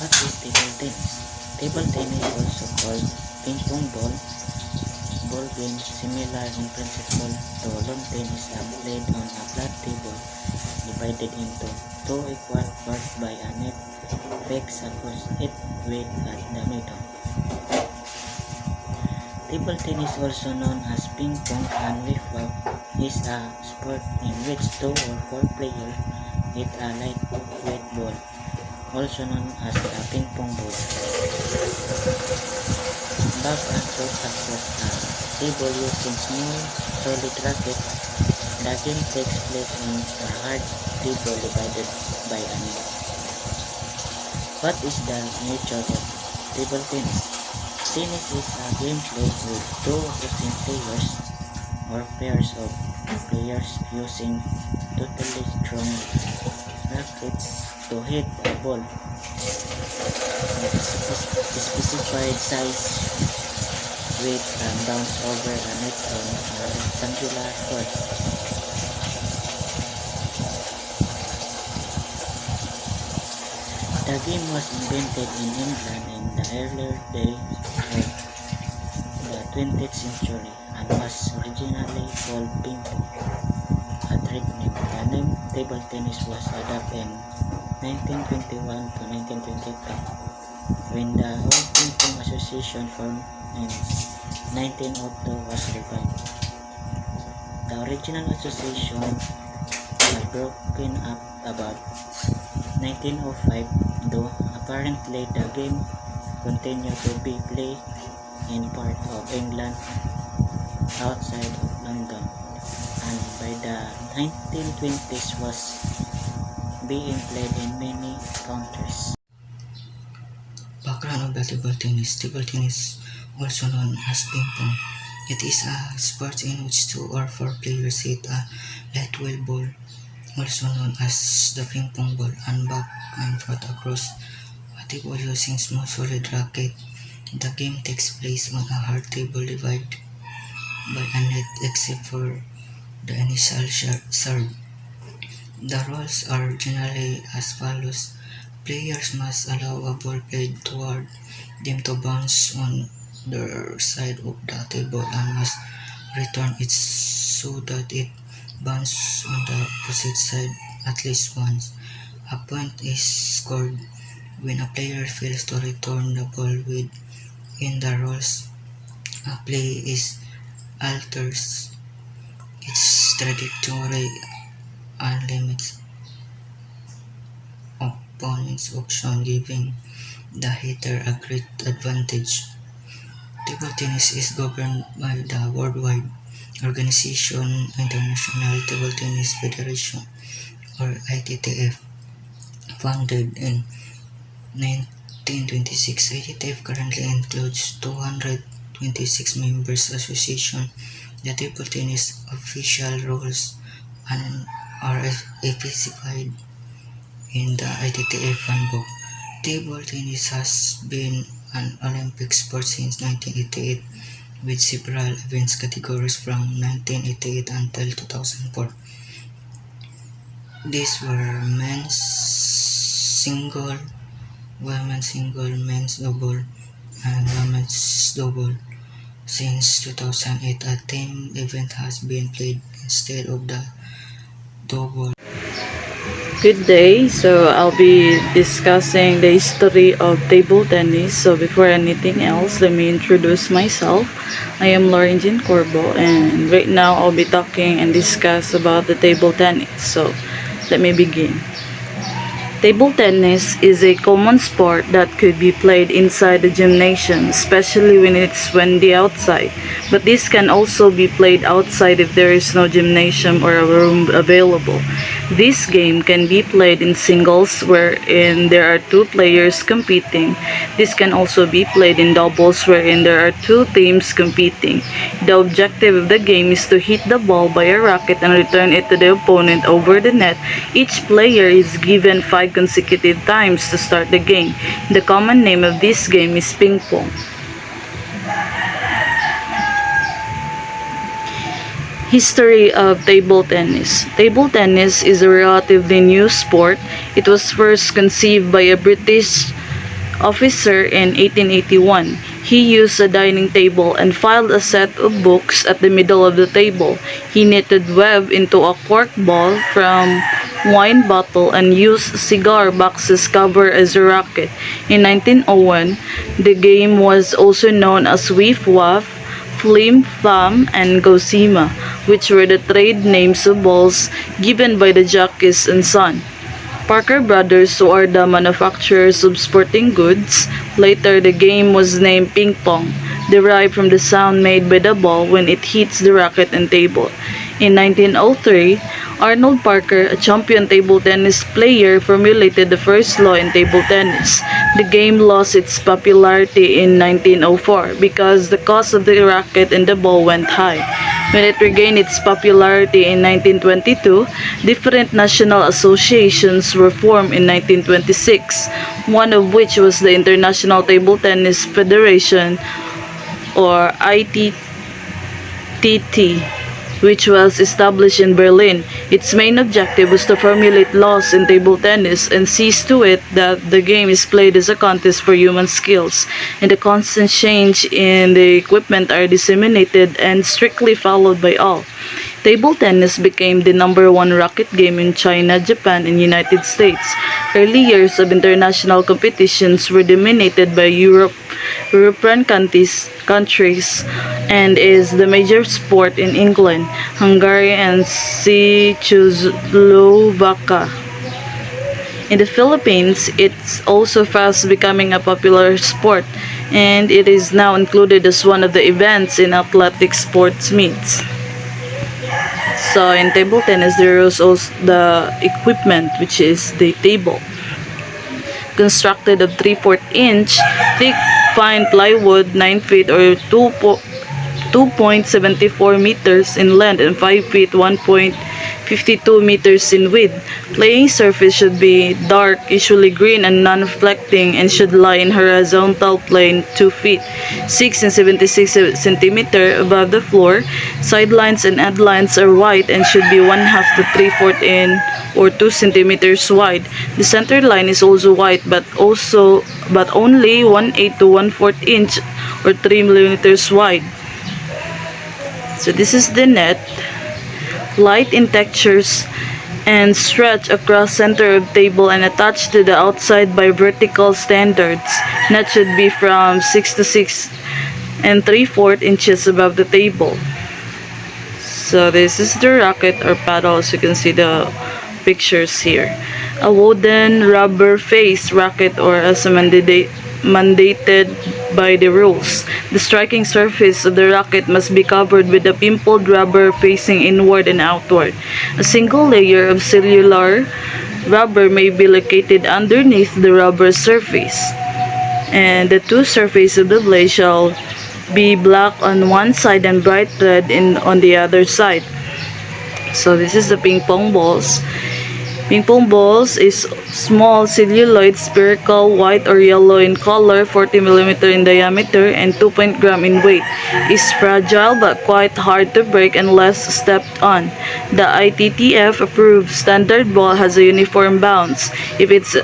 What is table tennis? Table tennis, also called ping pong ball game, similar in principle to lawn tennis, played on a flat table divided into two equal parts by a net fixed across it with the middle. Table tennis, also known as ping pong and wiffle, is a sport in which 2 or 4 players hit a lightweight ball, also known as a ping pong ball, back and forth across a table using small solid racket. The game takes place on a hard table divided by a net. What is the nature of table tennis? Tennis is a game played with 2 opposing players or pairs of players using totally strong rackets to hit a ball of specified size with and bounce over a net on a rectangular court. The game was invented in England in the earlier days of the 20th century and was originally called ping pong, a trade name. The name table tennis was adopted in 1921 to 1922 when the World Ping Pong Association formed in 1902 was revived. The original association had broken up about 1905, though apparently the game continued to be played in part of England outside of London, and by the 1920s was being played in many countries. Background of the table tennis. Table tennis, also known as ping pong. It is a sport in which 2 or 4 players hit a lightweight ball, also known as the ping pong ball, and back and forth across a table using small solid racket. The game takes place on a hard table divided by a net except for the initial serve. The rules are generally as follows. Players must allow a ball played toward them to bounce on their side of the table and must return it so that it bounces on the opposite side at least once. A point is scored when a player fails to return the ball within the rules. A play is alters its trajectory and limits opponent's option, giving the hitter a great advantage. Table tennis is governed by the worldwide organization International Table Tennis Federation, or ITTF, founded in 1926. ITTF currently includes 226 members associations. The table tennis official rules are specified in the ITTF handbook. Table tennis has been an Olympic sport since 1988, with several events categories from 1988 until 2004. These were men's single, women's single, men's double, and women's double. Since 2008, a team event has been played instead of the double. Good day. So I'll be discussing the history of table tennis. So before anything else, let me introduce myself. I am Lauren Jean Corbo, and right now I'll be talking and discuss about the table tennis. So let me begin. Table tennis is a common sport that could be played inside the gymnasium, especially when it's windy outside. But this can also be played outside if there is no gymnasium or a room available. This game can be played in singles, wherein there are 2 players competing. This can also be played in doubles, wherein there are 2 teams competing. The objective of the game is to hit the ball by a racket and return it to the opponent over the net. Each player is given 5 consecutive times to start the game. The common name of this game is ping pong. History of table tennis. Table tennis is a relatively new sport. It was first conceived by a British officer in 1881. He used a dining table and filed a set of books at the middle of the table. He knitted web into a cork ball from wine bottle and used cigar boxes covered as a racket. In 1901, the game was also known as Wiff Waff, Flim Flam, and Gosima, which were the trade names of balls given by the jockeys and son. Parker Brothers, who are the manufacturers of sporting goods, later the game was named ping pong, derived from the sound made by the ball when it hits the racket and table. In 1903, Arnold Parker, a champion table tennis player, formulated the first law in table tennis. The game lost its popularity in 1904 because the cost of the racket and the ball went high. When it regained its popularity in 1922, different national associations were formed in 1926, one of which was the International Table Tennis Federation, or ITTT, which was established in Berlin. Its main objective was to formulate laws in table tennis and see to it that the game is played as a contest for human skills, and the constant change in the equipment are disseminated and strictly followed by all. Table tennis became the #1 racket game in China, Japan, and United States. Early years of international competitions were dominated by European countries and is the major sport in England, Hungary, and Czechoslovakia. In the Philippines, it's also fast becoming a popular sport, and it is now included as one of the events in athletic sports meets. So in table tennis, there is also the equipment, which is the table, constructed of 3/4 inch thick pine plywood, 9 feet or 2.74 meters in length and 5 feet 1.52 meters in width. Playing surface should be dark, usually green and non-reflecting, and should lie in horizontal plane 2 feet 6 and 76 centimeter above the floor. Sidelines and endlines are white and should be 1/2 to 3/4 in or 2 centimeters wide. The center line is also white, but only 1/8 to 1/4 inch or 3 millimeters wide. So this is the net, light in textures and stretch across center of table and attached to the outside by vertical standards. Net should be from 6 to 6 and 3/4 inches above the table. So this is the racket or paddle, as you can see the pictures here. A wooden rubber face racket, or as mandated by the rules. The striking surface of the racket must be covered with a pimpled rubber facing inward and outward. A single layer of cellular rubber may be located underneath the rubber surface, and the two surfaces of the blade shall be black on one side and bright red on the other side. So this is the ping pong balls. Ping pong balls is small celluloid, spherical, white or yellow in color, 40 mm in diameter, and 2 gram in weight. Is fragile but quite hard to break unless stepped on. The ITTF approved standard ball has a uniform bounce. If it's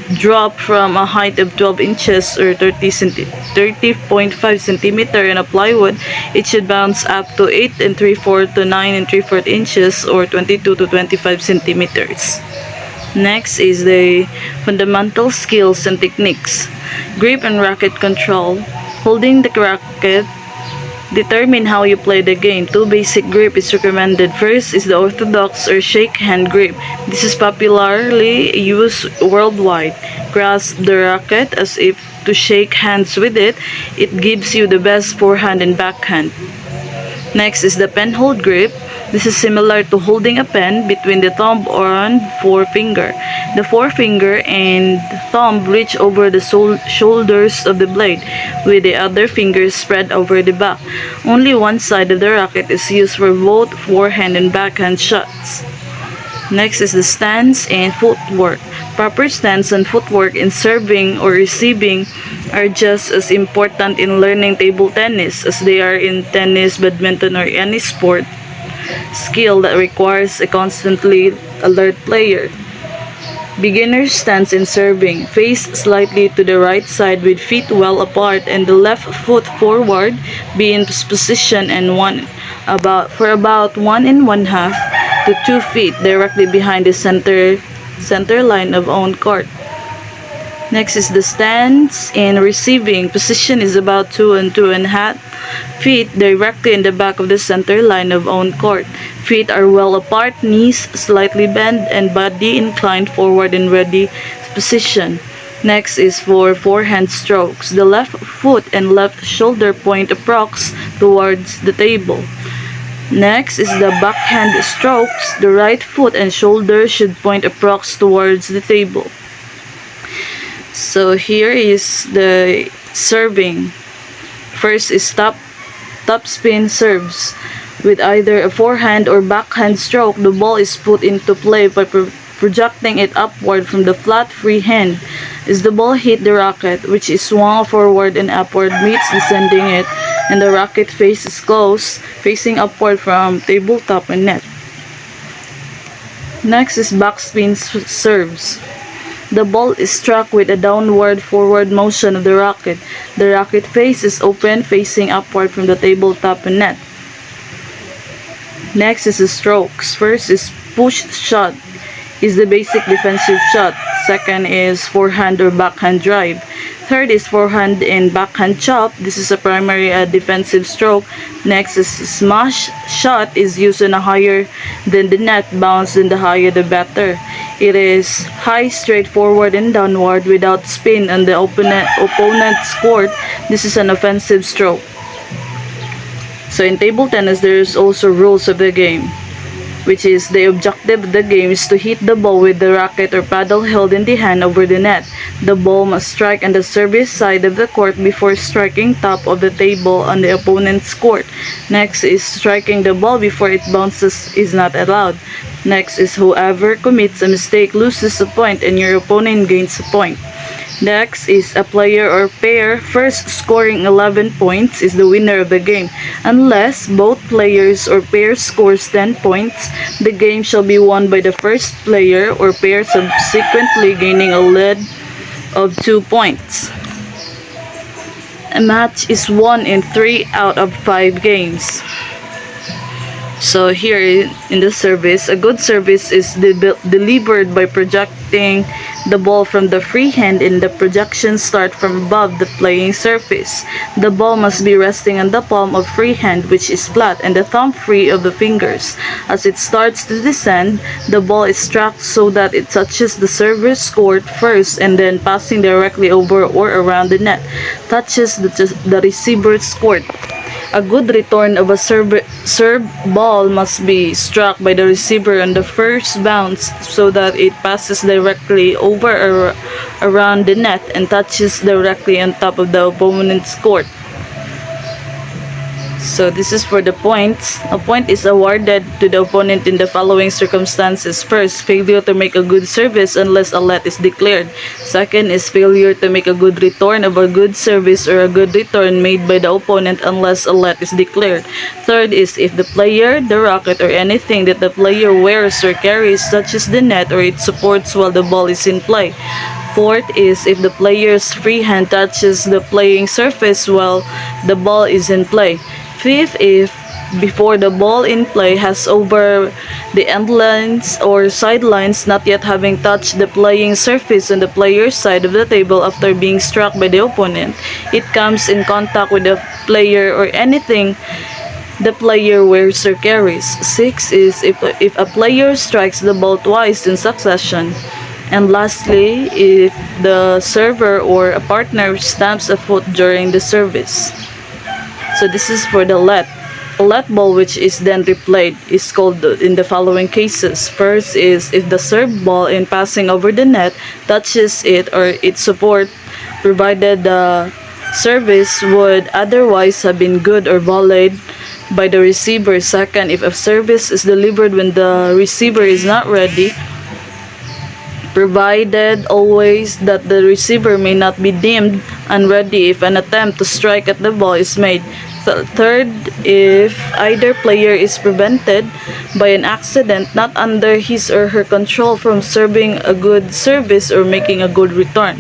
dropped from a height of 12 inches or 30.5 centimeter in a plywood, it should bounce up to 8 and 3/4 to 9 and 3/4 inches or 22 to 25 centimeters. Next is the fundamental skills and techniques. Grip and racket control. Holding the racket determine how you play the game. 2 basic grip is recommended. First is the orthodox or shake hand grip. This is popularly used worldwide. Grasp the racket as if to shake hands with it. It gives you the best forehand and backhand. Next is the pen hold grip. This is similar to holding a pen between the thumb and forefinger. The forefinger and thumb reach over the shoulders of the blade, with the other fingers spread over the back. Only one side of the racket is used for both forehand and backhand shots. Next is the stance and footwork. Proper stance and footwork in serving or receiving are just as important in learning table tennis as they are in tennis, badminton, or any sport skill that requires a constantly alert player. Beginner stance in serving. Face slightly to the right side with feet well apart and the left foot forward. Be in position and for about 1.5 to 2 feet directly behind the center line of own court. Next is the stance in receiving. Position is about 2 and 2.5 feet directly in the back of the center line of own court. Feet are well apart, knees slightly bent, and body inclined forward in ready position. Next is for forehand strokes. The left foot and left shoulder point approx towards the table. Next is the backhand strokes. The right foot and shoulder should point approx towards the table. So here is the serving. First is top spin serves. With either a forehand or backhand stroke, the ball is put into play by projecting it upward from the flat free hand. As the ball hit the racket, which is swung forward and upward, meets descending it, and the racket face is close, facing upward from tabletop and net. Next is backspin serves. The ball is struck with a downward forward motion of the racket. The racket face is open, facing upward from the tabletop and net. Next is the strokes. First is push shot, is the basic defensive shot. Second is forehand or backhand drive. Third is forehand and backhand chop. This is a primary defensive stroke. Next is smash shot, is used on a higher than the net bounce, and the higher the better. It is high, straightforward, and downward without spin on the opponent's court. This is an offensive stroke. So in table tennis, there is also rules of the game, which is the objective of the game is to hit the ball with the racket or paddle held in the hand over the net. The ball must strike on the service side of the court before striking top of the table on the opponent's court. Next is striking the ball before it bounces is not allowed. Next is whoever commits a mistake loses a point and your opponent gains a point. Next is a player or pair first scoring 11 points is the winner of the game. Unless both players or pair scores 10 points, the game shall be won by the first player or pair subsequently gaining a lead of 2 points. A match is won in 3 out of 5 games. So here in the service, a good service is delivered by projecting the ball from the free hand and the projection start from above the playing surface. The ball must be resting on the palm of free hand, which is flat, and the thumb free of the fingers. As it starts to descend, the ball is struck so that it touches the server's court first and then passing directly over or around the net, touches the receiver's court. A good return of a serve ball must be struck by the receiver on the first bounce so that it passes directly over or around the net and touches directly on top of the opponent's court. So this is for the points. A point is awarded to the opponent in the following circumstances. First, failure to make a good service unless a let is declared. Second is failure to make a good return of a good service or a good return made by the opponent unless a let is declared. Third is if the player, the racket, or anything that the player wears or carries touches the net or it supports while the ball is in play. Fourth is if the player's free hand touches the playing surface while the ball is in play. Fifth, if before the ball in play has over the end lines or sidelines not yet having touched the playing surface on the player's side of the table after being struck by the opponent, it comes in contact with the player or anything the player wears or carries. Six is if a player strikes the ball twice in succession. And lastly, if the server or a partner stamps a foot during the service. So this is for the let. A let ball which is then replayed is called in the following cases. First is if the served ball in passing over the net touches it or its support, provided the service would otherwise have been good or volleyed by the receiver. Second, if a service is delivered when the receiver is not ready, provided always that the receiver may not be deemed unready if an attempt to strike at the ball is made. Third, if either player is prevented by an accident not under his or her control from serving a good service or making a good return.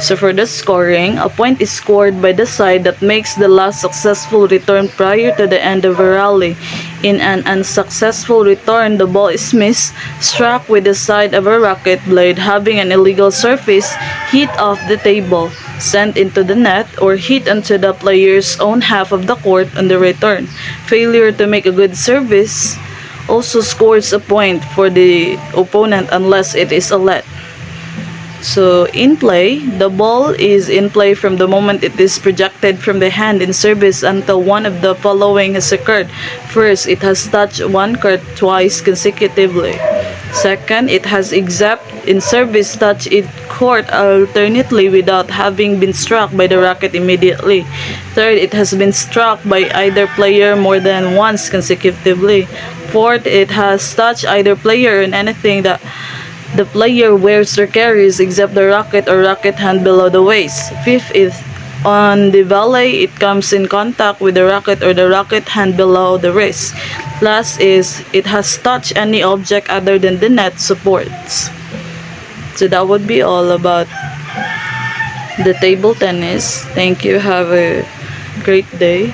So for the scoring, a point is scored by the side that makes the last successful return prior to the end of a rally. In an unsuccessful return, the ball is missed, struck with the side of a racket blade having an illegal surface, hit off the table, sent into the net, or hit onto the player's own half of the court on the return. Failure to make a good service also scores a point for the opponent unless it is a let. So in play, the ball is in play from the moment it is projected from the hand in service until one of the following has occurred. First, it has touched one court twice consecutively. Second, it has except in service touched its court alternately without having been struck by the racket immediately. Third, it has been struck by either player more than once consecutively. Fourth, it has touched either player in anything that the player wears or carries except the racket or racket hand below the waist. Fifth is on the volley, it comes in contact with the racket or the racket hand below the wrist. Last is it has touched any object other than the net supports. So that would be all about the table tennis. Thank you. Have a great day.